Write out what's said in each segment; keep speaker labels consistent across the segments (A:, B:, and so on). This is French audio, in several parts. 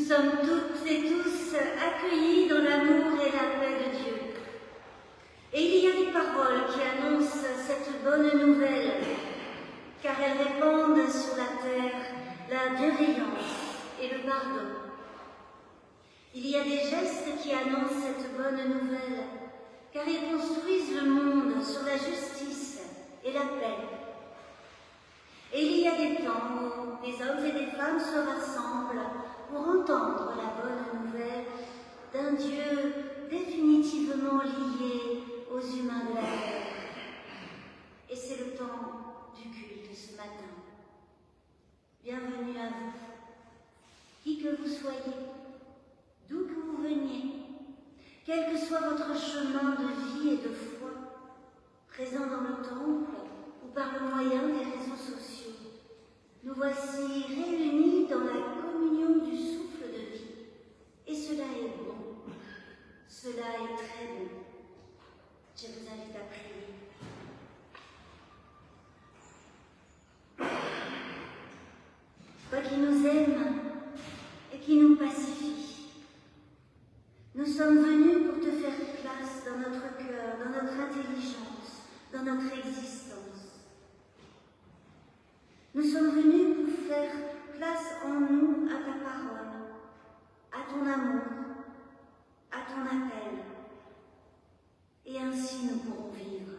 A: sommes toutes et tous accueillis dans l'amour et la paix de Dieu. Et il y a des paroles qui annoncent cette bonne nouvelle, car elles répandent sur la terre la bienveillance et le pardon. Il y a des gestes qui annoncent cette bonne nouvelle, car ils construisent le monde sur la justice et la paix. Et il y a des temps où des hommes et des femmes se rassemblent pour entendre la bonne nouvelle d'un Dieu définitivement lié aux humains de la terre. Et c'est le temps du culte ce matin. Bienvenue à vous, qui que vous soyez, d'où que vous veniez, quel que soit votre chemin de vie et de foi, présent dans le temple ou par le moyen des réseaux sociaux. Nous voici réunis dans la communion du souffle de vie. Et cela est bon, cela est très bon. Je vous invite à prier. Toi qui nous aimes et qui nous pacifie, nous sommes venus pour te faire place dans notre cœur, dans notre intelligence, dans notre existence. Nous sommes venus pour faire place en nous à ta parole, à ton amour, à ton appel. Et ainsi nous pourrons vivre.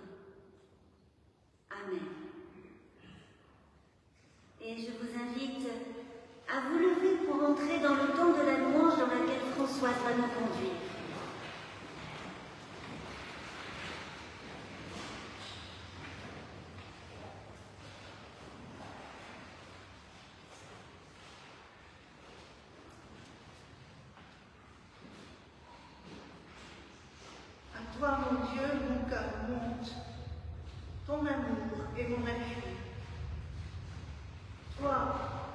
A: Amen. Et je vous invite à vous lever pour entrer dans le temps de la louange dans laquelle Françoise va nous conduire.
B: Toi, mon Dieu, mon cœur monte, ton amour est mon appui. Toi,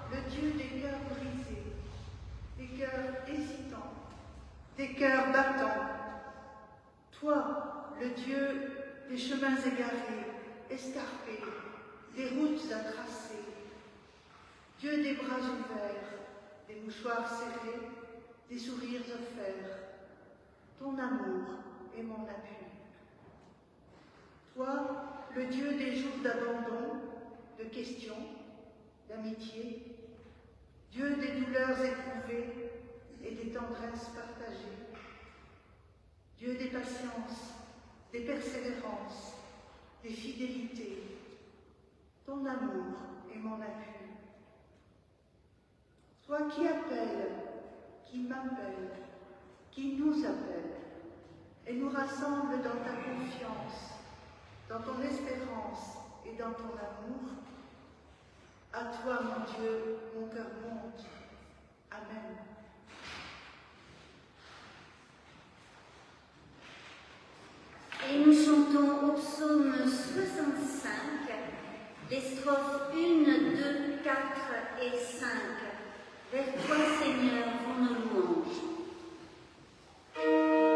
B: le Dieu des cœurs brisés, des cœurs hésitants, des cœurs battants. Toi, le Dieu des chemins égarés, escarpés, des routes à tracer. Dieu des bras ouverts, des mouchoirs serrés, des sourires offerts. Ton amour est mon appui. Toi, le Dieu des jours d'abandon, de questions, d'amitié, Dieu des douleurs éprouvées et des tendresses partagées, Dieu des patiences, des persévérances, des fidélités, ton amour est mon appui. Toi qui appelles, qui m'appelles, qui nous appelle, et nous rassemble dans ta confiance, dans ton espérance et dans ton amour. À toi, mon Dieu, mon cœur monte. Amen.
A: Et nous chantons au psaume 65, les strophes 1, 2, 4 et 5. Vers toi, Seigneur, vont nos louanges.
C: Oh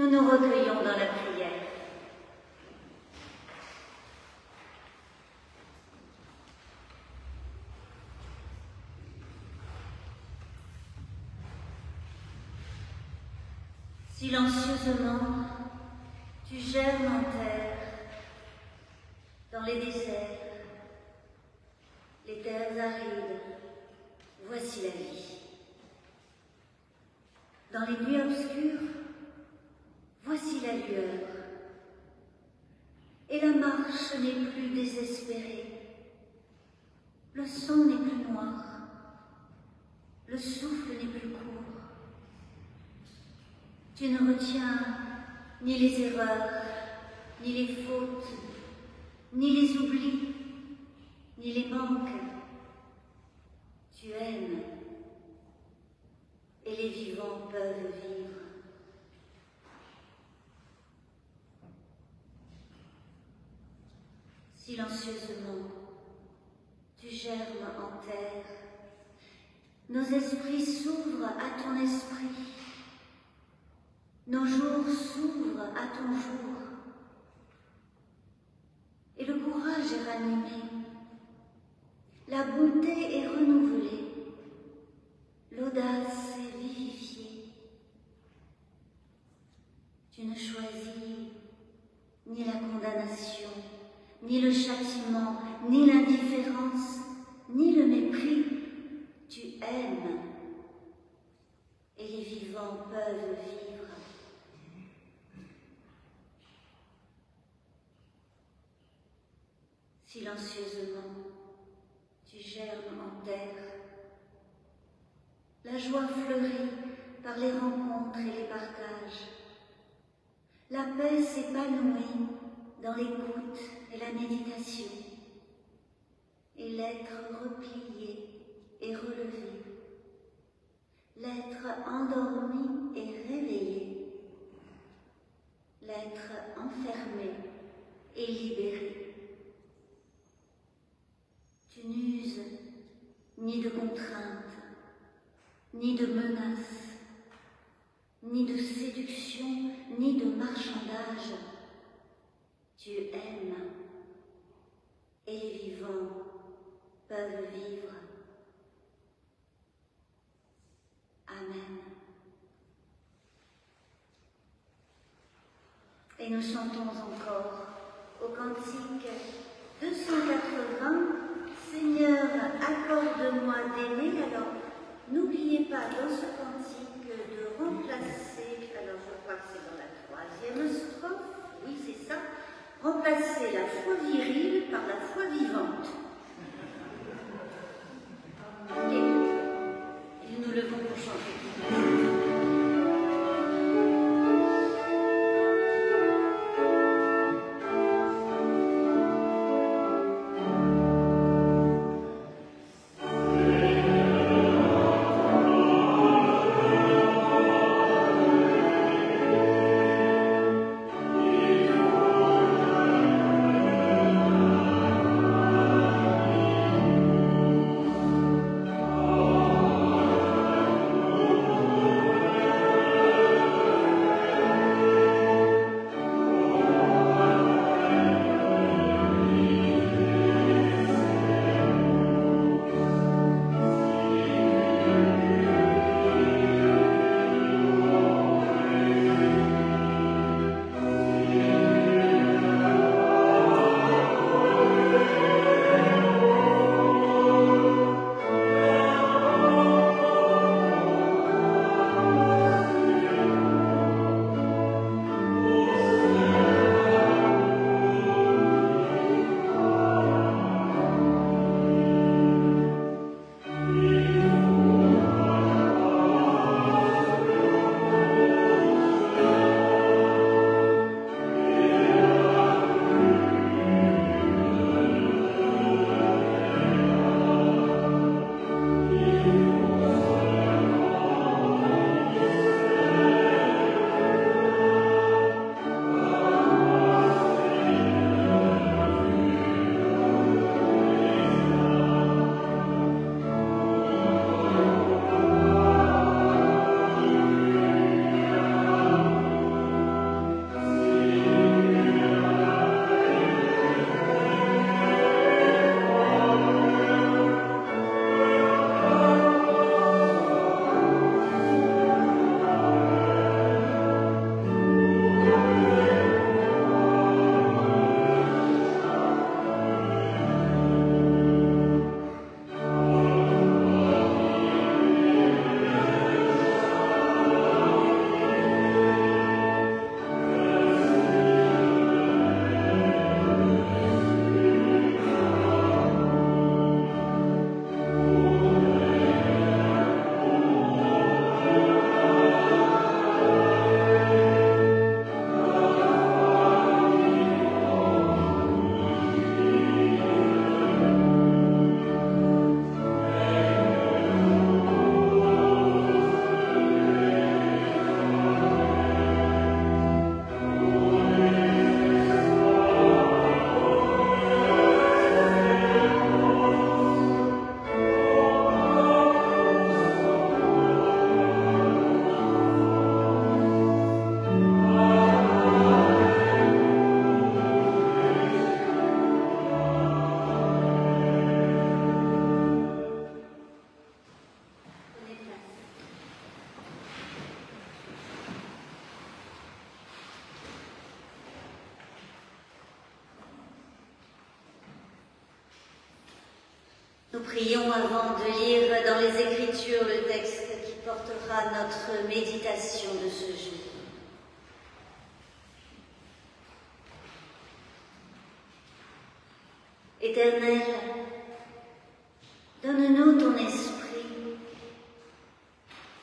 A: nous nous recueillons dans la prière. Silencieusement, tu germes en terre, dans les déserts, les terres arides, voici la vie. Dans les nuits obscures, voici la lueur. Et la marche n'est plus désespérée, le sang n'est plus noir, le souffle n'est plus court. Tu ne retiens ni les erreurs, ni les fautes, ni les oublis, ni les manques. Tu aimes, et les vivants peuvent vivre. Silencieusement, tu germes en terre. Nos esprits s'ouvrent à ton esprit. Nos jours s'ouvrent à ton jour. Et le courage est ranimé. La bonté est renouvelée. L'audace est vivifiée. Tu ne choisis ni la condamnation, ni le châtiment, ni l'indifférence, ni le mépris. Tu aimes. Et les vivants peuvent vivre. Silencieusement, tu germes en terre. La joie fleurit par les rencontres et les partages. La paix s'épanouit dans l'écoute et la méditation. Et l'être replié et relevé. L'être endormi et réveillé. L'être enfermé et libéré. Tu n'uses ni de contraintes, ni de menaces, ni de séduction, ni de marchandage. Tu aimes, et les vivants peuvent vivre. Amen. Et nous chantons encore au cantique 280. Seigneur, accorde-moi d'aimer. Alors, n'oubliez pas dans ce cantique de remplacer, alors je crois que c'est dans la 3e strophe, oui c'est ça, remplacer la foi virile par la foi vivante. Et nous levons pour chanter. Nous prions avant de lire dans les Écritures le texte qui portera notre méditation de ce jour. Éternel, donne-nous ton esprit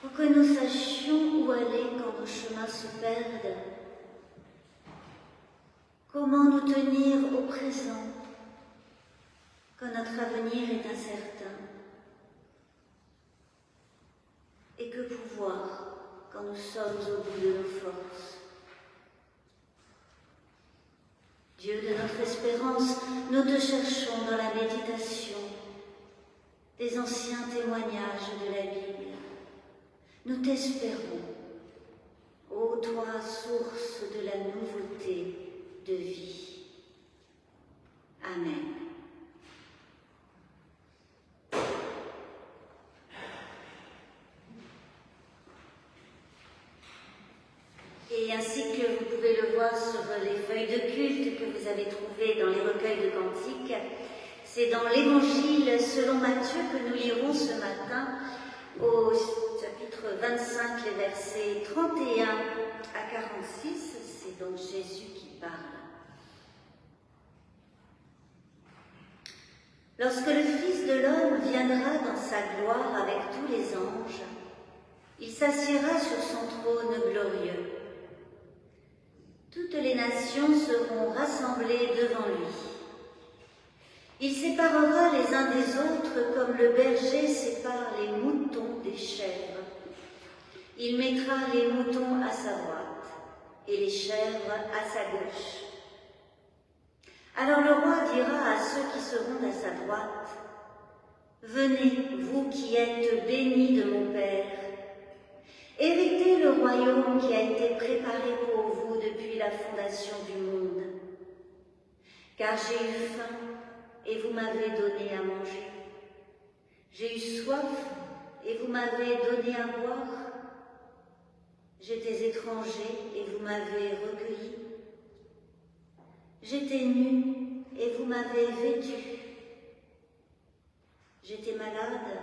A: pour que nous sachions où aller quand nos chemins se perdent, comment nous tenir au présent quand notre avenir est incertain, et que pouvoir quand nous sommes au bout de nos forces. Dieu de notre espérance, nous te cherchons dans la méditation des anciens témoignages de la Bible. Nous t'espérons, ô toi, source de la nouveauté de vie. Amen. Et ainsi que vous pouvez le voir sur les feuilles de culte que vous avez trouvées dans les recueils de cantiques, c'est dans l'Évangile selon Matthieu que nous lirons ce matin au chapitre 25, les versets 31 à 46. C'est donc Jésus qui parle. Lorsque le Fils de l'homme viendra dans sa gloire avec tous les anges, il s'assiera sur son trône glorieux. Toutes les nations seront rassemblées devant lui. Il séparera les uns des autres comme le berger sépare les moutons des chèvres. Il mettra les moutons à sa droite et les chèvres à sa gauche. Alors le roi dira à ceux qui seront à sa droite, « Venez, vous qui êtes bénis de mon Père, héritez le royaume qui a été préparé pour vous depuis la fondation du monde. Car j'ai eu faim et vous m'avez donné à manger. J'ai eu soif et vous m'avez donné à boire. J'étais étranger et vous m'avez recueilli. J'étais nu et vous m'avez vêtu. J'étais malade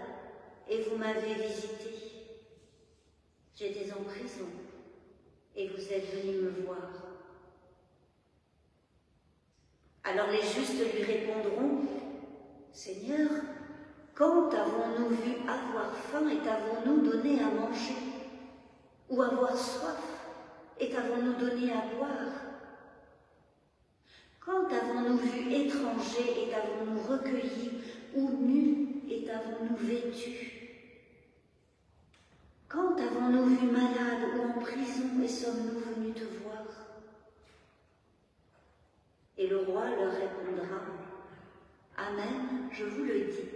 A: et vous m'avez visité. J'étais en prison et vous êtes venus me voir. » Alors les justes lui répondront, « Seigneur, quand avons-nous vu avoir faim et t'avons-nous donné à manger? Ou avoir soif et t'avons-nous donné à boire? Quand avons-nous vu étranger et t'avons-nous recueilli, ou nu et t'avons-nous vêtu? Quand avons-nous vu malade ou en prison et sommes-nous venus te voir? » Et le roi leur répondra, « Amen, je vous le dis,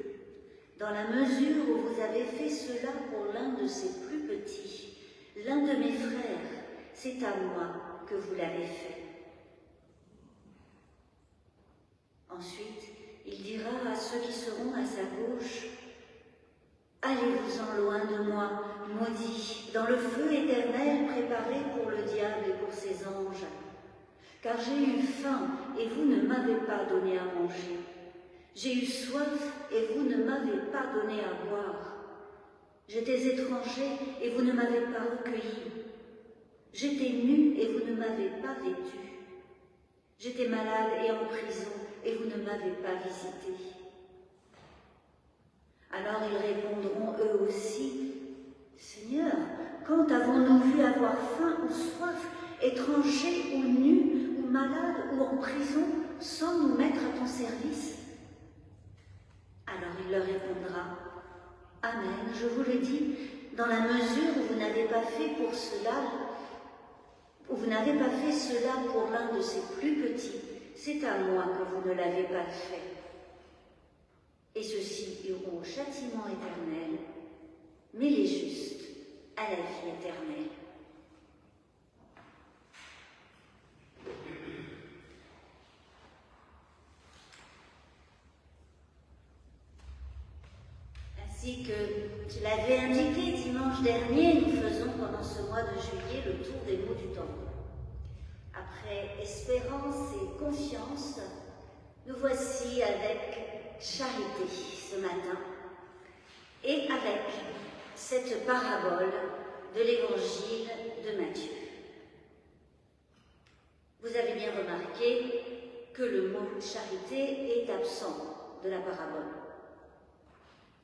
A: dans la mesure où vous avez fait cela pour l'un de ces plus petits, l'un de mes frères, c'est à moi que vous l'avez fait. » Ensuite, il dira à ceux qui seront à sa gauche, « Allez-vous-en loin de moi, maudits, dans le feu éternel préparé pour le diable et pour ses anges. Car j'ai eu faim et vous ne m'avez pas donné à manger. J'ai eu soif et vous ne m'avez pas donné à boire. J'étais étranger et vous ne m'avez pas recueilli. J'étais nu et vous ne m'avez pas vêtu. J'étais malade et en prison et vous ne m'avez pas visité. » Alors ils répondront eux aussi, « Seigneur, quand avons-nous vu avoir faim ou soif, étranger ou nu, ou malade ou en prison, sans nous mettre à ton service ?» Alors il leur répondra, « Amen, je vous le dis, dans la mesure où vous n'avez pas fait pour cela, où vous n'avez pas fait cela pour l'un de ces plus petits, c'est à moi que vous ne l'avez pas fait. » Et ceux-ci iront au châtiment éternel, mais les justes à la vie éternelle. Ainsi que tu l'avais indiqué dimanche dernier, nous faisons pendant ce mois de juillet le tour des mots du temple. Après espérance et confiance, Nous voici avec charité ce matin et avec cette parabole de l'évangile de Matthieu. Vous avez bien remarqué que le mot charité est absent de la parabole.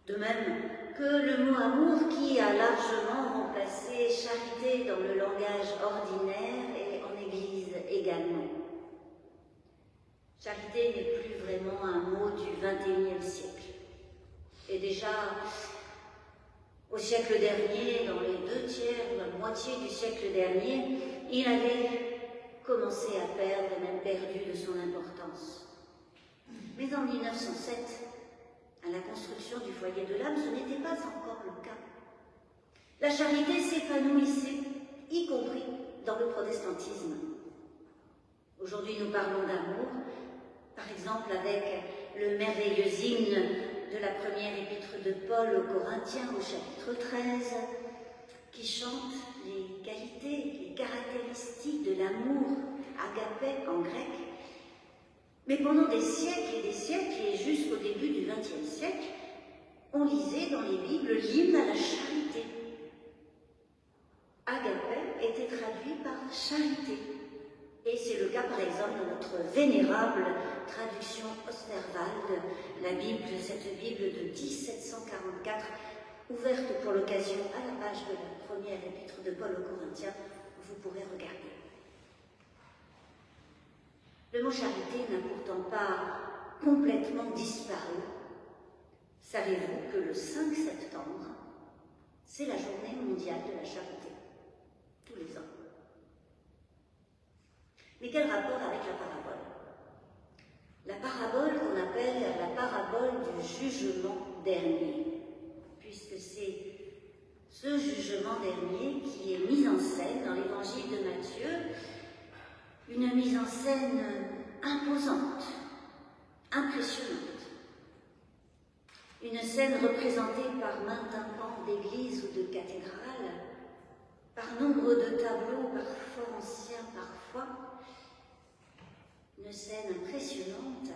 A: De même que le mot amour qui a largement remplacé charité dans le langage ordinaire et en Église également. Charité n'est plus vraiment un mot du XXIe siècle. Et déjà, au siècle dernier, dans les 2/3, la moitié du siècle dernier, il avait commencé à perdre, même perdu de son importance. Mais en 1907, à la construction du foyer de l'âme, ce n'était pas encore le cas. La charité s'épanouissait, y compris dans le protestantisme. Aujourd'hui, nous parlons d'amour, par exemple avec le merveilleux hymne de la première épître de Paul aux Corinthiens, au chapitre 13, qui chante les qualités, les caractéristiques de l'amour, agapé en grec. Mais pendant des siècles et jusqu'au début du XXe siècle, on lisait dans les Bibles l'hymne à la charité. Agapé était traduit par charité. Et c'est le cas, par exemple, de notre vénérable traduction Osterwald, cette Bible de 1744, ouverte pour l'occasion à la page de la première épître de Paul aux Corinthiens, vous pourrez regarder. Le mot charité n'a pourtant pas complètement disparu. Savez-vous que le 5 septembre, c'est la journée mondiale de la charité, tous les ans. Mais quel rapport avec la parabole? La parabole qu'on appelle la parabole du jugement dernier, puisque c'est ce jugement dernier qui est mis en scène dans l'évangile de Matthieu, une mise en scène imposante, impressionnante. Une scène représentée par maintes tympans d'église ou de cathédrale, par nombre de tableaux, parfois anciens, parfois. Une scène impressionnante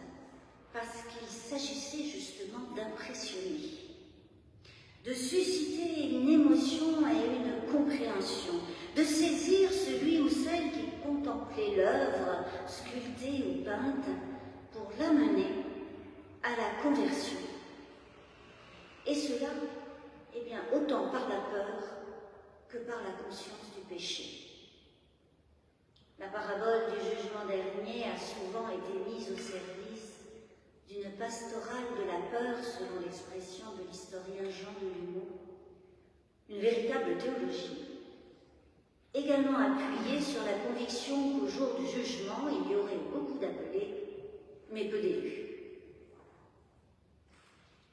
A: parce qu'il s'agissait justement d'impressionner, de susciter une émotion et une compréhension, de saisir celui ou celle qui contemplait l'œuvre sculptée ou peinte pour l'amener à la conversion. Et cela, autant par la peur que par la conscience du péché. La parabole du jugement dernier a souvent été mise au service d'une pastorale de la peur, selon l'expression de l'historien Jean Delumeau, une véritable théologie, également appuyée sur la conviction qu'au jour du jugement, il y aurait beaucoup d'appelés, mais peu d'élus.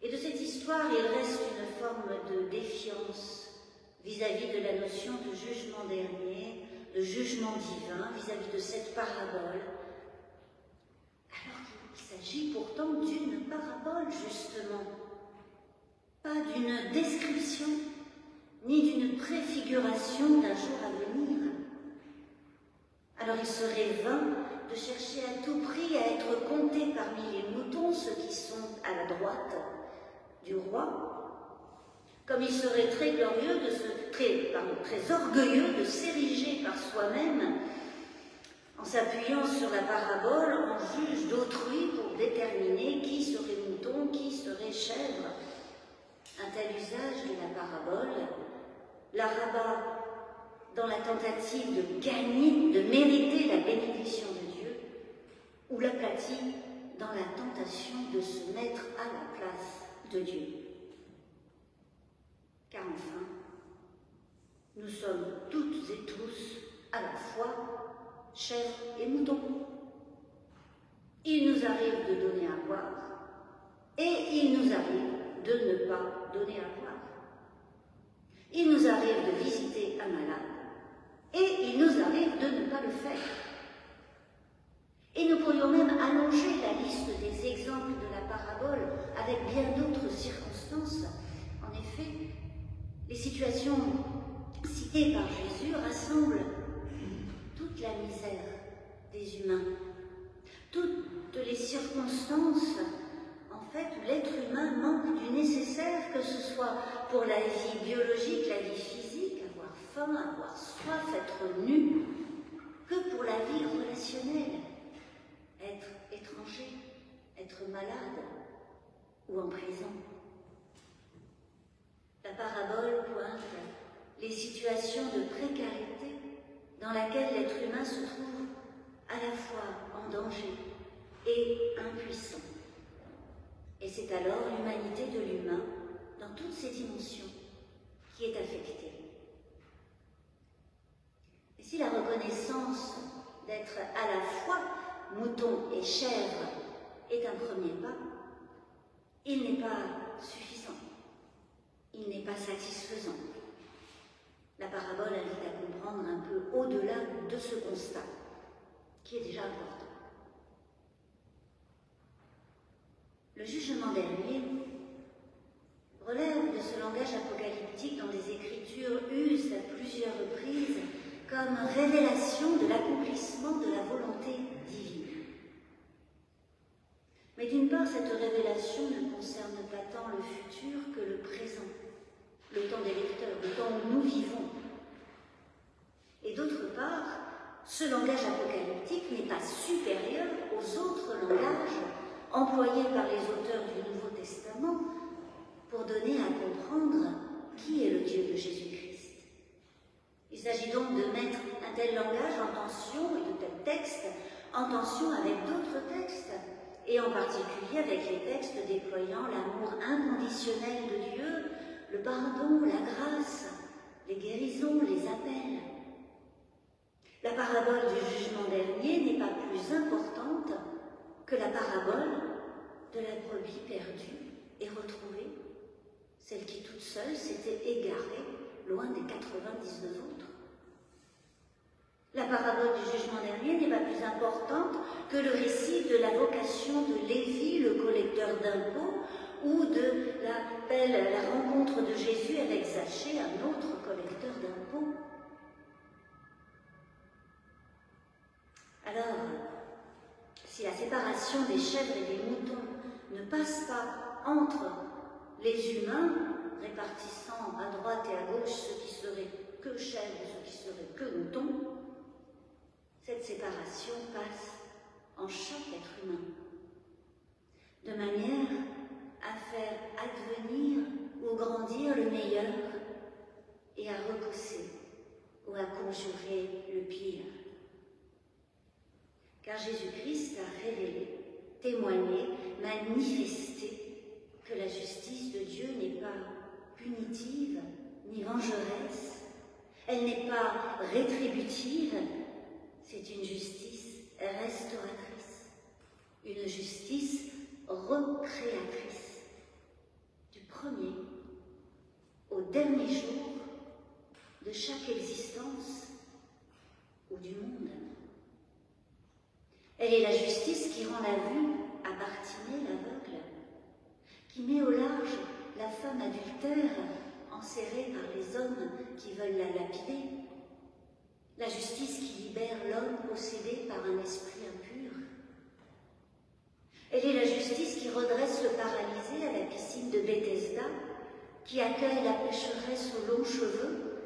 A: Et de cette histoire, il reste une forme de défiance vis-à-vis de la notion de jugement dernier, de jugement divin, vis-à-vis de cette parabole, alors qu'il s'agit pourtant d'une parabole, justement, pas d'une description, ni d'une préfiguration d'un jour à venir. Alors il serait vain de chercher à tout prix à être compté parmi les moutons, ceux qui sont à la droite du roi, comme il serait très glorieux très orgueilleux de s'ériger par soi-même en s'appuyant sur la parabole en juge d'autrui pour déterminer qui serait mouton, qui serait chèvre. Un tel usage de la parabole la rabat dans la tentative de gagner, de mériter la bénédiction de Dieu, ou l'aplatit dans la tentation de se mettre à la place de Dieu. Car enfin, nous sommes toutes et tous à la fois chèvres et moutons. Il nous arrive de donner à boire et il nous arrive de ne pas donner à boire. Il nous arrive de visiter un malade et il nous arrive de ne pas le faire. Et nous pourrions même allonger la liste des exemples de la parabole avec bien d'autres circonstances. En effet, les situations citées par Jésus rassemblent toute la misère des humains, toute toutes les circonstances, en fait, où l'être humain manque du nécessaire, que ce soit pour la vie biologique, la vie physique, avoir faim, avoir soif, être nu, que pour la vie relationnelle, être étranger, être malade ou en prison. La parabole pointe les situations de précarité dans laquelle l'être humain se trouve à la fois en danger et impuissant. Et c'est alors l'humanité de l'humain, dans toutes ses dimensions, qui est affectée. Et si la reconnaissance d'être à la fois mouton et chèvre est un premier pas, il n'est pas suffisant, il n'est pas satisfaisant. La parabole invite à comprendre un peu au-delà de ce constat, qui est déjà important. Le jugement dernier relève de ce langage apocalyptique dont les Écritures usent à plusieurs reprises comme révélation de l'accomplissement de la volonté divine. Mais d'une part, cette révélation ne concerne pas tant le futur que le présent, le temps des lecteurs, le temps où nous vivons. Et d'autre part, ce langage apocalyptique n'est pas supérieur aux autres langages employés par les auteurs du Nouveau Testament pour donner à comprendre qui est le Dieu de Jésus-Christ. Il s'agit donc de mettre un tel langage en tension et de tels textes en tension avec d'autres textes, et en particulier avec les textes déployant l'amour inconditionnel de Dieu, le pardon, la grâce, les guérisons, les appels. La parabole du jugement dernier n'est pas plus importante que la parabole de la brebis perdue et retrouvée, celle qui toute seule s'était égarée loin des 99 autres. La parabole du jugement dernier n'est pas plus importante que le récit de la vocation de Lévi, le collecteur d'impôts, ou de la rencontre de Jésus avec Zachée, un autre collecteur d'impôts. Alors, si la séparation des chèvres et des moutons ne passe pas entre les humains, répartissant à droite et à gauche ceux qui seraient que chèvres et ceux qui seraient que moutons, cette séparation passe en chaque être humain, de manière à faire advenir ou grandir le meilleur et à repousser ou à conjurer le pire. Car Jésus-Christ a révélé, témoigné, manifesté que la justice de Dieu n'est pas punitive ni vengeresse, elle n'est pas rétributive, c'est une justice restauratrice, une justice recréatrice, du premier au dernier jour de chaque existence ou du monde. Elle est la justice qui rend la vue à Bartimée l'aveugle, qui met au large la femme adultère enserrée par les hommes qui veulent la lapider, la justice qui libère l'homme possédé par un esprit impur. Elle est la justice qui redresse le paralysé à la piscine de Bethesda, qui accueille la pécheresse aux longs cheveux,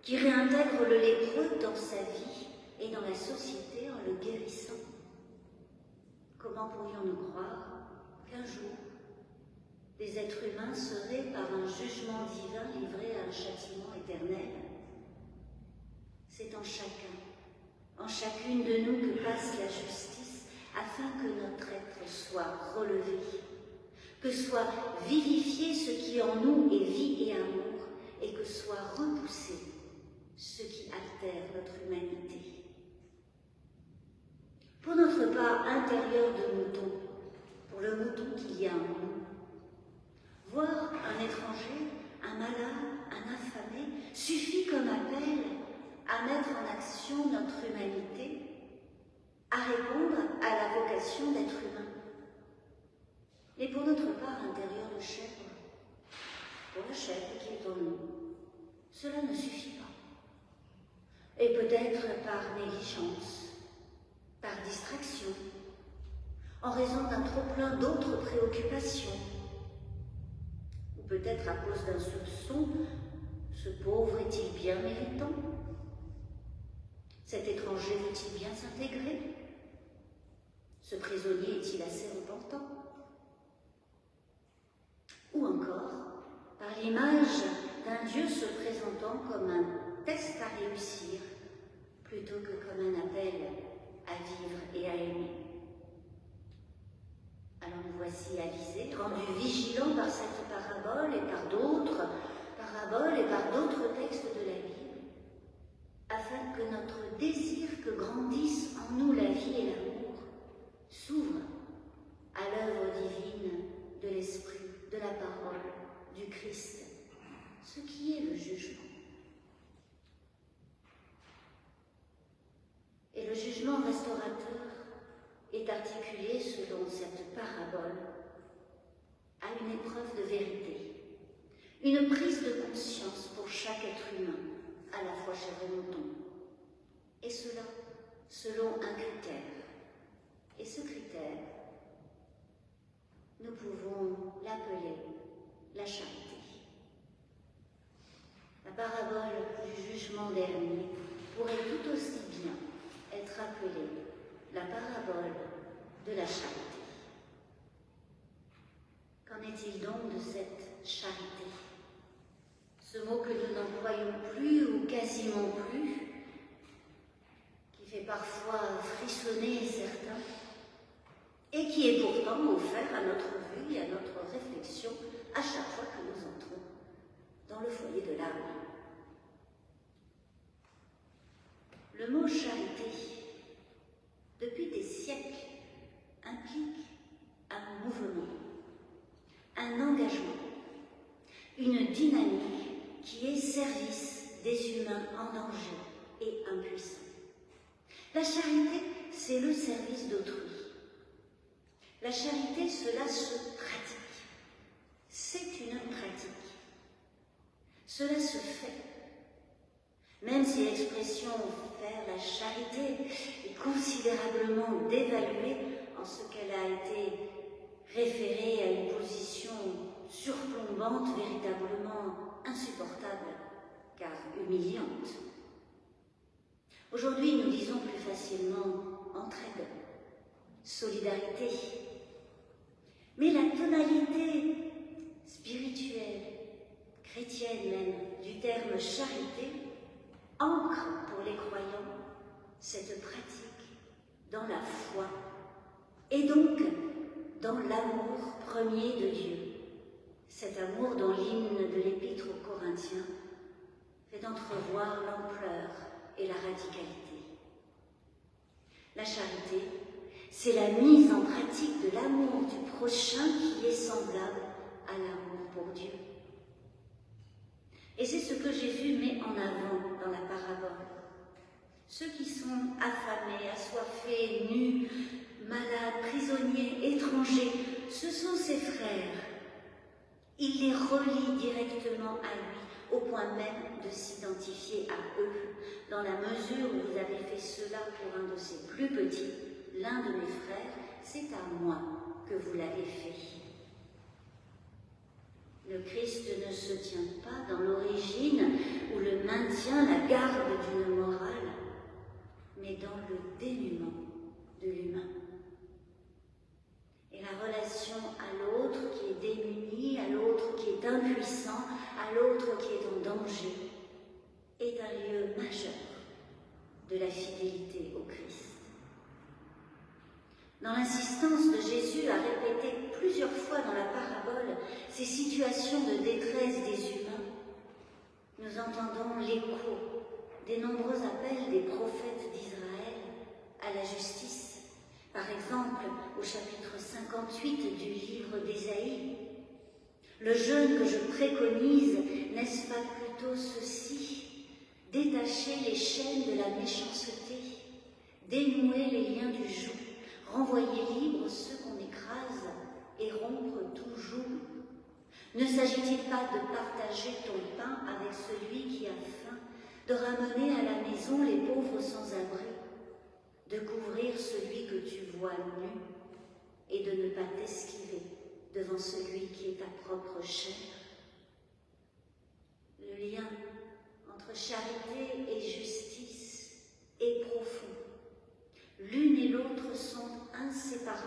A: qui réintègre le lépreux dans sa vie et dans la société en le guérissant. Comment pourrions-nous croire qu'un jour, des êtres humains seraient, par un jugement divin, livrés à un châtiment éternel? C'est en chacun, en chacune de nous que passe la justice, afin que notre être soit relevé, que soit vivifié ce qui en nous est vie et amour, et que soit repoussé ce qui altère notre humanité. Pour notre part intérieure de mouton, pour le mouton qu'il y a en nous, voir un étranger, un malade, un affamé, suffit comme appel à mettre en action notre humanité, à répondre à la vocation d'être humain. Mais pour notre part intérieure de chèvre, pour le chèvre qui est en nous, cela ne suffit pas. Et peut-être par négligence, par distraction, en raison d'un trop-plein d'autres préoccupations, ou peut-être à cause d'un soupçon, ce pauvre est-il bien méritant? Cet étranger veut-il bien s'intégrer? Ce prisonnier est-il assez repentant? Ou encore, par l'image d'un Dieu se présentant comme un test à réussir, plutôt que comme un appel à vivre et à aimer. Alors nous voici avisés, rendus vigilants par cette parabole et par d'autres paraboles et par d'autres textes de la Bible, afin que notre désir que grandisse en nous la vie et l'amour s'ouvre à l'œuvre divine de l'Esprit, de la parole, du Christ, ce qui est le jugement. Et le jugement restaurateur est articulé selon cette parabole à une épreuve de vérité, une prise de conscience pour chaque être humain, à la fois chair et mouton, et cela selon un critère. Et ce critère, nous pouvons l'appeler la charité. La parabole du jugement dernier pourrait tout aussi bien être appelée la parabole de la charité. Qu'en est-il donc de cette charité? Ce mot que nous n'employons plus ou quasiment plus, qui fait parfois frissonner certains, et qui est pourtant offert à notre vue et à notre réflexion à chaque fois que nous entrons dans le foyer de l'âme. Le mot charité, depuis des siècles, implique un mouvement, un engagement, une dynamique qui est service des humains en danger et impuissants. La charité, c'est le service d'autrui. La charité, cela se pratique. C'est une pratique. Cela se fait. Même si l'expression « faire la charité » est considérablement dévaluée en ce qu'elle a été référée à une position surplombante, véritablement insupportable, car humiliante. Aujourd'hui, nous disons plus facilement entraide, solidarité. Mais la tonalité spirituelle, chrétienne même, du terme charité ancre pour les croyants cette pratique dans la foi et donc dans l'amour premier de Dieu. Cet amour dont l'hymne de l'Épître aux Corinthiens fait entrevoir l'ampleur et la radicalité. La charité, c'est la mise en pratique de l'amour du prochain qui est semblable à l'amour pour Dieu. Et c'est ce que Jésus met en avant dans la parabole. Ceux qui sont affamés, assoiffés, nus, malades, prisonniers, étrangers, ce sont ses frères. Il les relie directement à lui, au point même de s'identifier à eux. Dans la mesure où vous avez fait cela pour un de ses plus petits, l'un de mes frères, c'est à moi que vous l'avez fait. Le Christ ne se tient pas dans l'origine ou le maintien, la garde d'une morale, mais dans le dénuement de l'humain. Et la relation à l'autre qui est démuni, à l'autre qui est impuissant, à l'autre qui est en danger, est un lieu majeur de la fidélité au Christ. Dans l'insistance de Jésus à répéter plusieurs fois dans la parabole ces situations de détresse des humains, nous entendons l'écho des nombreux appels des prophètes d'Israël à la justice. Par exemple, au chapitre 58 du livre d'Ésaïe, « Le jeûne que je préconise, n'est-ce pas plutôt ceci? Détacher les chaînes de la méchanceté, dénouer les liens du joug, renvoyer libres ceux qu'on écrase et rompre tout joug. Ne s'agit-il pas de partager ton pain avec celui qui a faim, de ramener à la maison les pauvres sans abri, de couvrir celui que tu vois nu? et de ne pas t'esquiver devant celui qui est ta propre chair. Le lien entre charité et justice est profond. L'une et l'autre sont inséparables.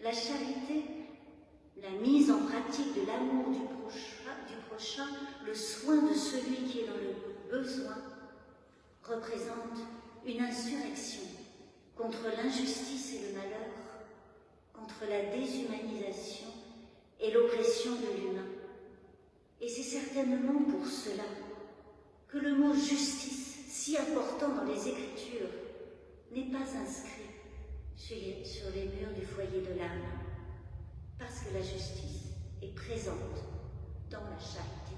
A: La charité, la mise en pratique de l'amour du prochain, le soin de celui qui est dans le besoin, représente une insurrection contre l'injustice et le malheur, contre la déshumanisation et l'oppression de l'humain. Et c'est certainement pour cela que le mot justice, si important dans les Écritures, n'est pas inscrit sur les murs du foyer de l'âme, parce que la justice est présente dans la charité.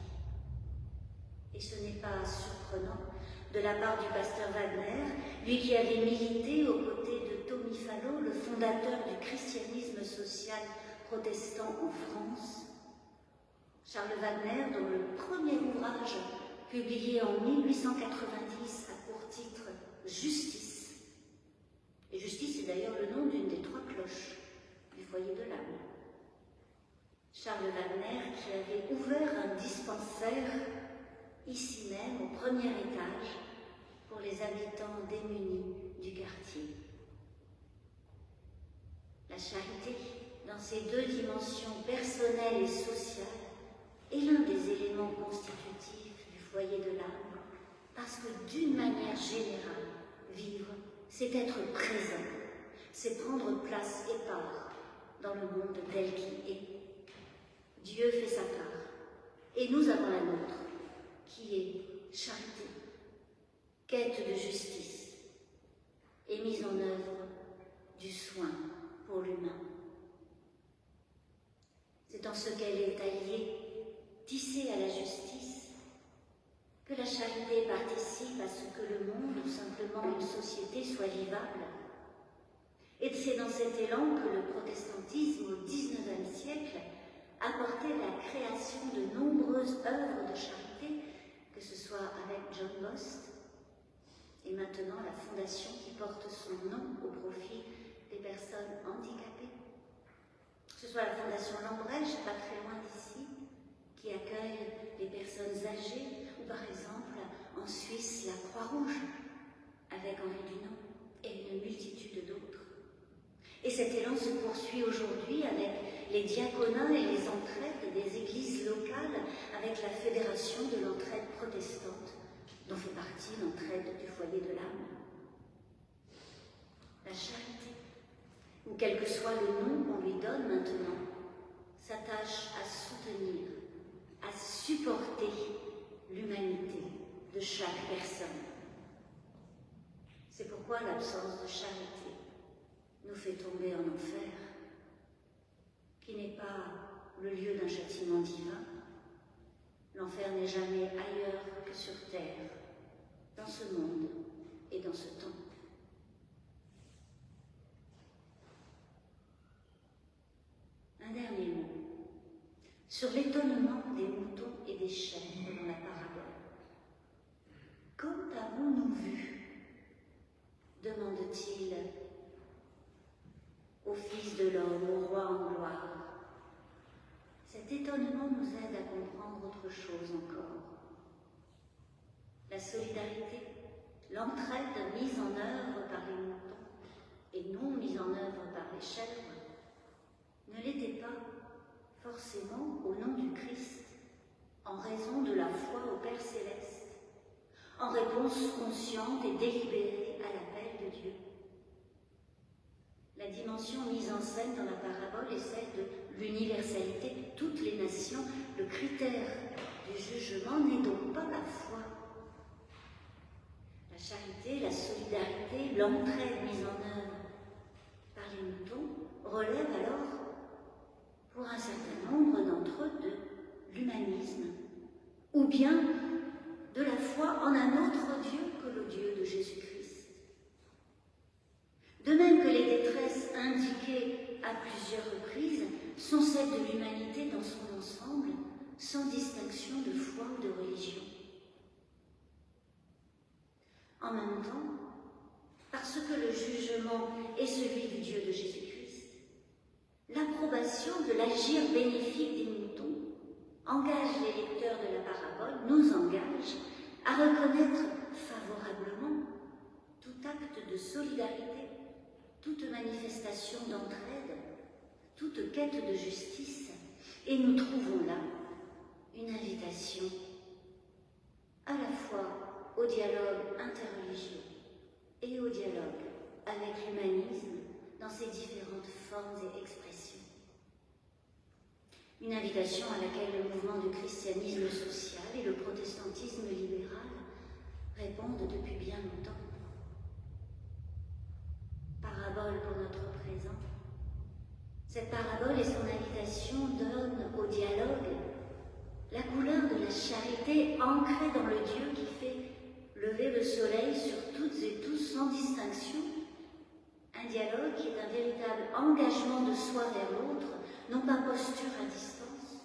A: Et ce n'est pas surprenant de la part du pasteur Wagner, lui qui avait milité aux côtés de Tommy Fallow, le fondateur du christianisme social protestant en France. Charles Wagner, dont le premier ouvrage, publié en 1890 a pour titre « Justice ». Et justice est d'ailleurs le nom d'une des 3 cloches du foyer de l'âme. Charles Wagner, qui avait ouvert un dispensaire ici même, au premier étage, pour les habitants démunis du quartier. La charité, dans ses 2 dimensions personnelles et sociales, est l'un des éléments constitutifs du foyer de l'âme, parce que d'une manière générale, vivre, c'est être présent, c'est prendre place et part dans le monde tel qu'il est. Dieu fait sa part, et nous avons la nôtre, qui est charité, quête de justice et mise en œuvre du soin pour l'humain. C'est en ce qu'elle est alliée, tissée à la justice, que la charité participe à ce que le monde, ou simplement une société, soit vivable. Et c'est dans cet élan que le protestantisme au XIXe siècle apportait la création de nombreuses œuvres de charité, que ce soit avec John Bost, et maintenant la fondation qui porte son nom au profit des personnes handicapées, que ce soit la fondation Lambrèche, pas très loin d'ici, qui accueille les personnes âgées, ou par exemple en Suisse la Croix-Rouge, avec Henri Dunant, et une multitude d'autres. Et cet élan se poursuit aujourd'hui avec les diaconats et les entraides des églises locales, avec la Fédération de l'entraide protestante, dont fait partie l'entraide du foyer de l'âme. La charité, ou quel que soit le nom qu'on lui donne maintenant, s'attache à soutenir, à supporter l'humanité de chaque personne. C'est pourquoi l'absence de charité nous fait tomber en enfer, qui n'est pas le lieu d'un châtiment divin. L'enfer n'est jamais ailleurs que sur terre, dans ce monde et dans ce temps. Un dernier mot sur l'étonnement des moutons et des chèvres dans la parabole. Quand avons-nous vu, demande-t-il au Fils de l'homme, au roi en gloire. Cet étonnement nous aide à comprendre autre chose encore. La solidarité, l'entraide mise en œuvre par les moutons et non mise en œuvre par les chèvres ne l'était pas forcément au nom du Christ, en raison de la foi au Père céleste, en réponse consciente et délibérée à l'appel de Dieu. La dimension mise en scène dans la parabole est celle de l'universalité de toutes les nations. Le critère du jugement n'est donc pas la foi. La charité, la solidarité, l'entraide mise en œuvre par les moutons relèvent alors, pour un certain nombre d'entre eux, de l'humanisme, ou bien de la foi en un autre Dieu que le Dieu de Jésus-Christ. De même que les détresses indiquées à plusieurs reprises sont celles de l'humanité dans son ensemble, sans distinction de foi ou de religion. En même temps, parce que le jugement est celui du Dieu de Jésus-Christ, l'exploitation de l'agir bénéfique des moutons engage les lecteurs de la parabole, nous engage à reconnaître favorablement tout acte de solidarité, toute manifestation d'entraide, toute quête de justice, et nous trouvons là une invitation à la fois au dialogue interreligieux et au dialogue avec l'humanisme dans ses différentes formes et expressions. Une invitation à laquelle le mouvement du christianisme social et le protestantisme libéral répondent depuis bien longtemps. Parabole pour notre présent. Cette parabole et son invitation donnent au dialogue la couleur de la charité ancrée dans le Dieu qui fait lever le soleil sur toutes et tous sans distinction. Un dialogue qui est un véritable engagement de soi vers l'autre, non pas posture à distance,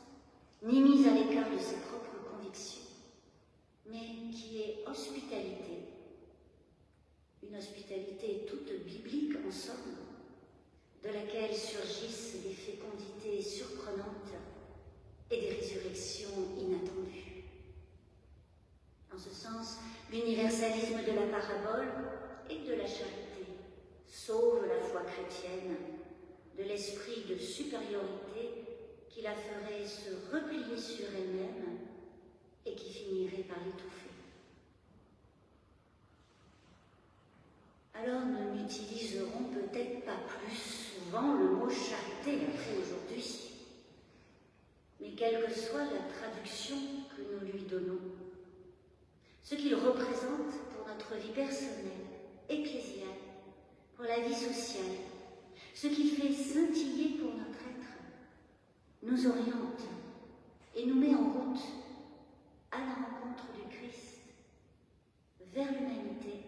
A: ni mise à l'écart de ses propres convictions, mais qui est hospitalité. Une hospitalité toute biblique en somme, de laquelle surgissent des fécondités surprenantes et des résurrections inattendues. En ce sens, l'universalisme de la parabole et de la charité sauve la foi chrétienne de l'esprit de supériorité qui la ferait se replier sur elle-même et qui finirait par l'étouffer. Alors nous n'utiliserons peut-être pas plus souvent le mot charité après aujourd'hui, mais quelle que soit la traduction que nous lui donnons, ce qu'il représente pour notre vie personnelle, ecclésiale, pour la vie sociale, ce qu'il fait scintiller pour notre être, nous oriente et nous met en route à la rencontre du Christ, vers l'humanité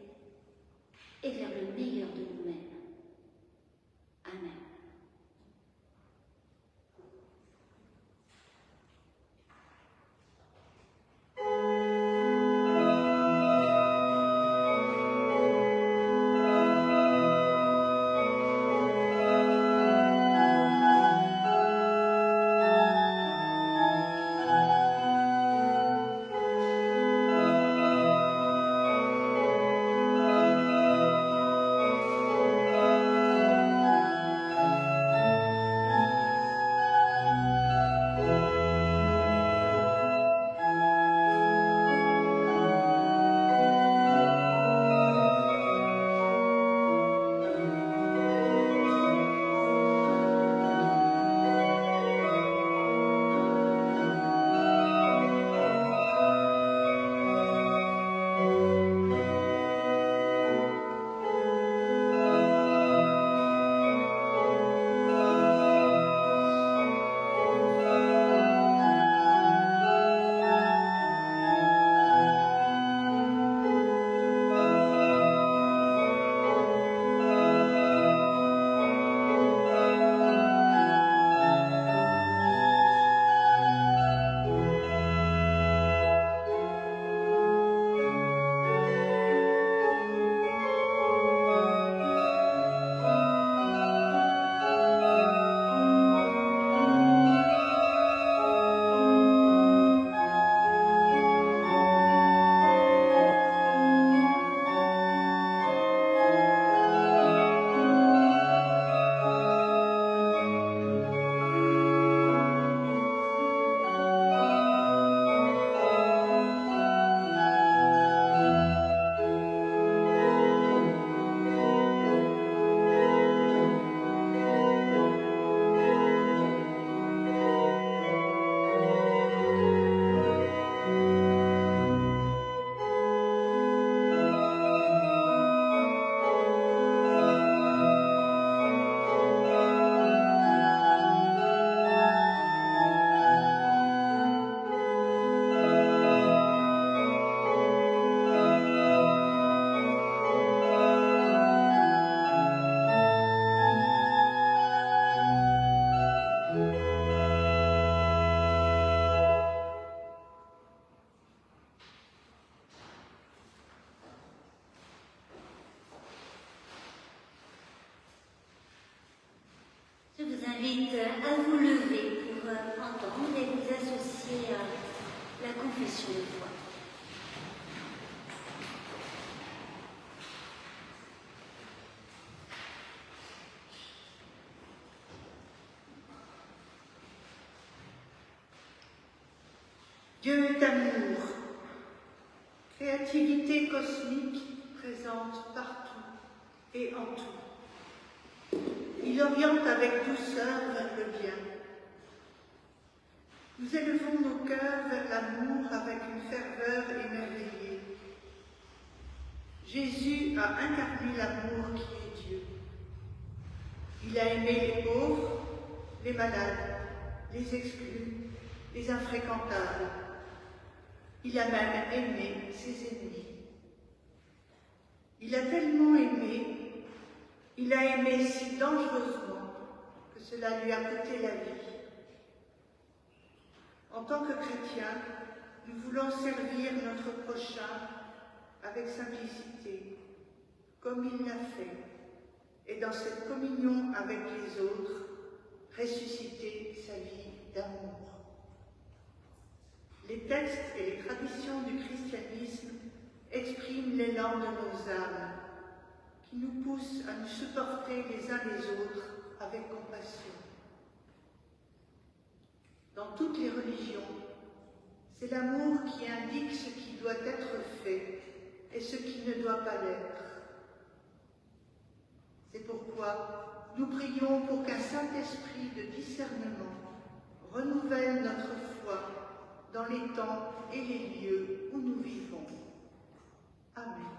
A: et vers le meilleur de nous-mêmes. Amen. invite à vous lever pour entendre et vous associer à la confession de foi.
B: Dieu est amour, créativité cosmique présente partout et en tout. Il oriente avec douceur vers le bien. Nous élevons nos cœurs vers l'amour avec une ferveur émerveillée. Jésus a incarné l'amour qui est Dieu. Il a aimé les pauvres, les malades, les exclus, les infréquentables. Il a même aimé ses ennemis. Il a tellement aimé, il a aimé si dangereusement que cela lui a coûté la vie. En tant que chrétiens, nous voulons servir notre prochain avec simplicité, comme il l'a fait, et dans cette communion avec les autres, ressusciter sa vie d'amour. Les textes et les traditions du christianisme expriment l'élan de nos âmes, qui nous poussent à nous supporter les uns les autres avec compassion. Dans toutes les religions, c'est l'amour qui indique ce qui doit être fait et ce qui ne doit pas l'être. C'est pourquoi nous prions pour qu'un Saint-Esprit de discernement renouvelle notre foi dans les temps et les lieux où nous vivons. Amen.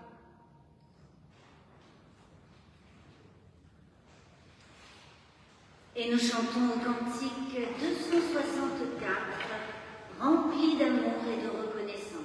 A: Et nous chantons au cantique 264, rempli d'amour et de reconnaissance.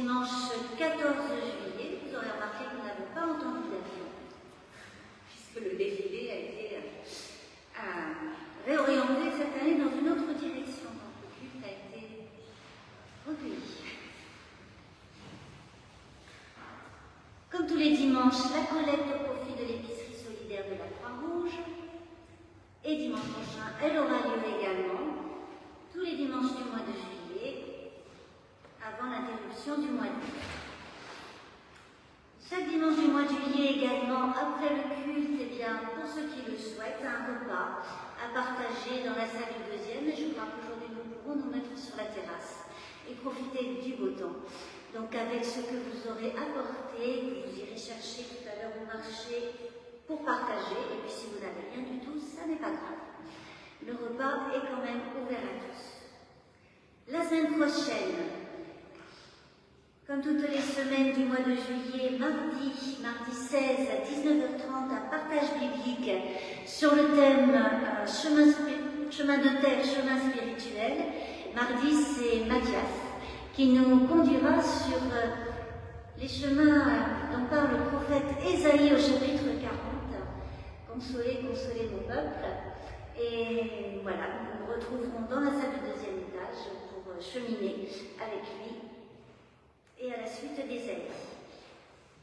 A: dimanche 14 juillet. Vous aurez remarqué que nous n'avons pas entendu d'avion, puisque le défilé a été réorienté cette année dans une autre direction. Donc le culte a été recueilli. Comme tous les dimanches, la collecte au profit de l'épicerie solidaire de la Croix-Rouge. Et dimanche prochain, elle aura lieu également tous les dimanches du mois de juillet, avant l'interruption du mois d'août. Chaque dimanche du mois de juillet également, après le culte, eh bien, pour ceux qui le souhaitent, un repas à partager dans la salle du deuxième. Et je crois qu'aujourd'hui, nous pourrons nous mettre sur la terrasse et profiter du beau temps. Donc avec ce que vous aurez apporté, que vous irez chercher tout à l'heure au marché pour partager, et puis si vous n'avez rien du tout, ça n'est pas grave. Le repas est quand même ouvert à tous. La semaine prochaine, comme toutes les semaines du mois de juillet, mardi 16 à 19h30, un partage biblique sur le thème chemin de terre, chemin spirituel. Mardi, c'est Mathias qui nous conduira sur les chemins dont parle le prophète Ésaïe au chapitre 40. Consolez, consolez mon peuple. Et voilà, nous nous retrouverons dans la salle du deuxième étage pour cheminer avec lui et à la suite d'Ésaïe.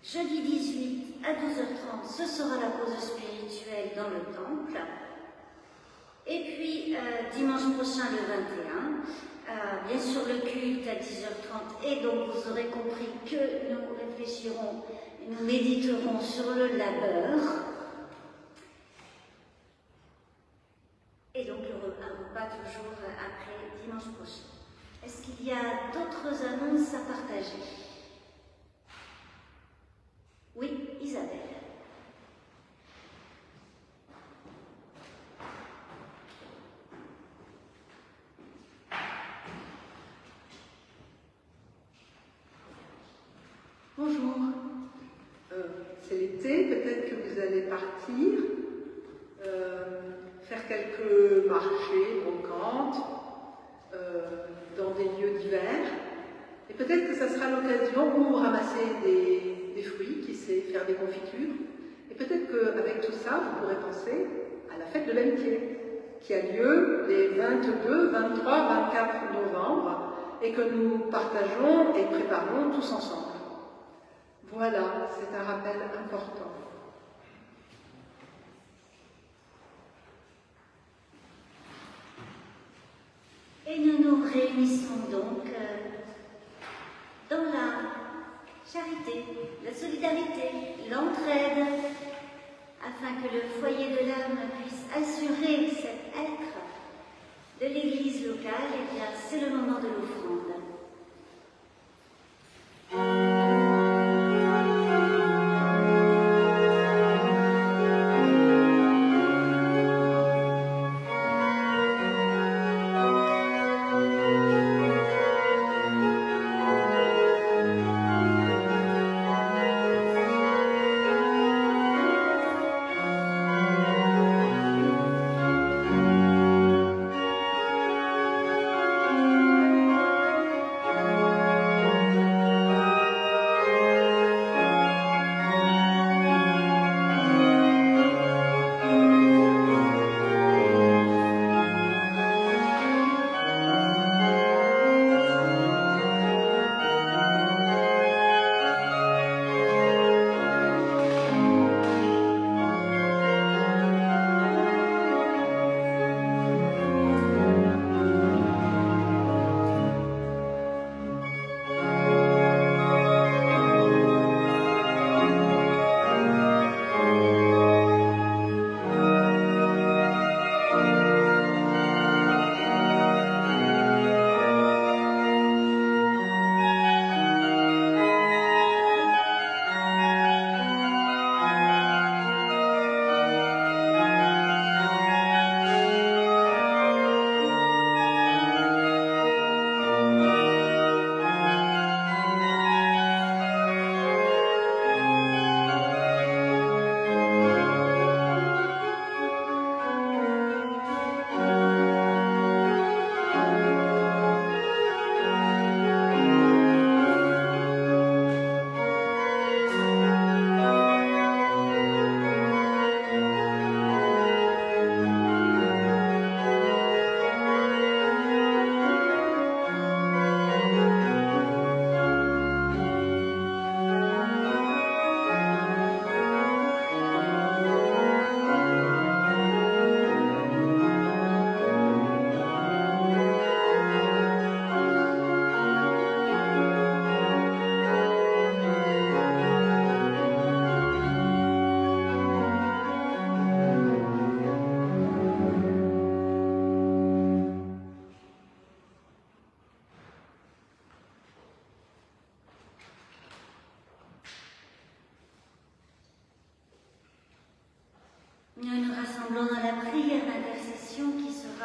A: Jeudi 18 à 12h30, ce sera la pause spirituelle dans le temple. Et puis, dimanche prochain, le 21, bien sûr le culte à 10h30, et donc vous aurez compris que nous réfléchirons et nous méditerons sur le labeur. Et donc un repas toujours après dimanche prochain. Est-ce qu'il y a d'autres annonces à partager? Oui, Isabelle.
C: Bonjour. C'est l'été, peut-être que vous allez partir, faire quelques marchés, brocantes, dans des lieux divers. Et peut-être que ça sera l'occasion où ramasser des fruits, qui sait, faire des confitures. Et peut-être qu'avec tout ça, vous pourrez penser à la fête de l'amitié, qui a lieu les 22, 23, 24 novembre, et que nous partageons et préparons tous ensemble. Voilà, c'est un rappel important.
A: Et nous nous réunissons donc dans la charité, la solidarité, l'entraide, afin que le foyer de l'âme puisse assurer cet être de l'église locale. Et bien, c'est le moment de l'offrande.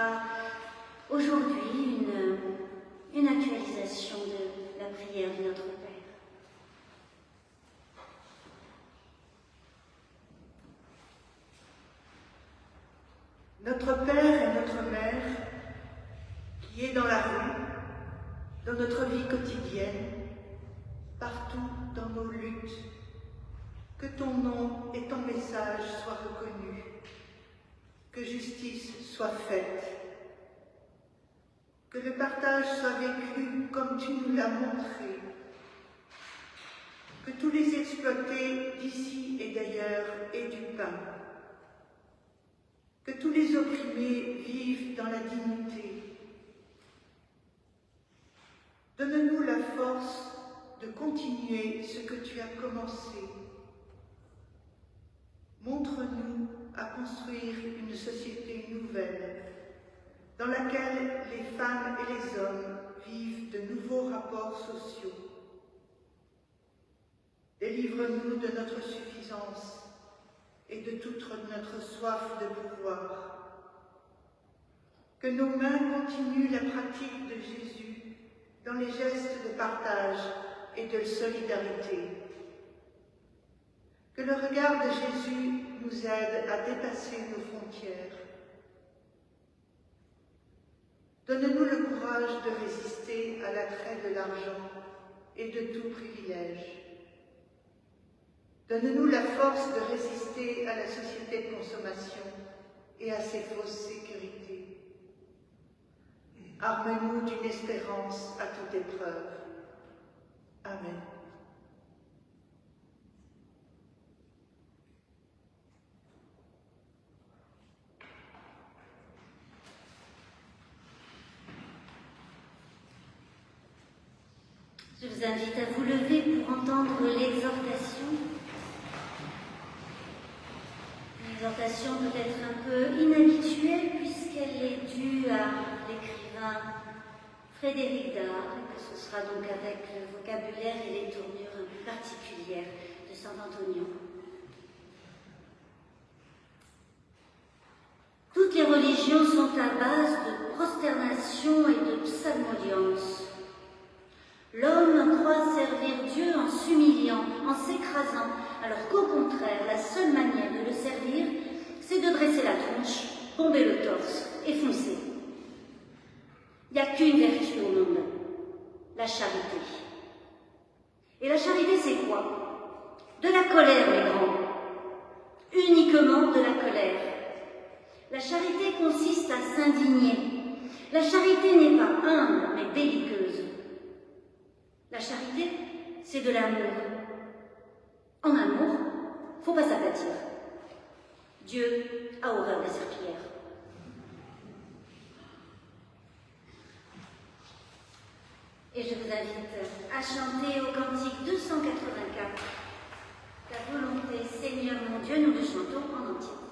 A: sera aujourd'hui une actualisation de la prière de notre Père.
B: Notre Père et notre Mère, qui est dans la rue, dans notre vie quotidienne, partout dans nos luttes, que ton nom et ton message soient reconnus, que justice soit faite, que le partage soit vécu comme tu nous l'as montré, que tous les exploités d'ici et d'ailleurs aient du pain, que tous les opprimés vivent dans la dignité. Donne-nous la force de continuer ce que tu as commencé. Montre-nous à construire une société nouvelle, dans laquelle les femmes et les hommes vivent de nouveaux rapports sociaux. Délivre-nous de notre suffisance et de toute notre soif de pouvoir. Que nos mains continuent la pratique de Jésus dans les gestes de partage et de solidarité. Que le regard de Jésus nous aide à dépasser nos frontières. Donne-nous le courage de résister à l'attrait de l'argent et de tout privilège. Donne-nous la force de résister à la société de consommation et à ses fausses sécurités. Arme-nous d'une espérance à toute épreuve. Amen.
A: Je vous invite à vous lever pour entendre l'exhortation. Une exhortation peut-être un peu inhabituelle puisqu'elle est due à l'écrivain Frédéric Dard, et que ce sera donc avec le vocabulaire et les tournures un peu particulières de Saint Antonio. Toutes les religions sont à base de prosternation et de psalmodiance. L'homme croit servir Dieu en s'humiliant, en s'écrasant, alors qu'au contraire, la seule manière de le servir, c'est de dresser la tronche, bomber le torse et foncer. Il n'y a qu'une vertu au monde, la charité. Et la charité, c'est quoi? De la colère, mes grands. Uniquement de la colère. La charité consiste à s'indigner. La charité n'est pas humble, mais belliqueuse. La charité, c'est de l'amour. En amour, faut pas s'aplatir. Dieu a horreur des serpillères. Et je vous invite à chanter au cantique 284. Ta volonté, Seigneur mon Dieu, nous le chantons en entier.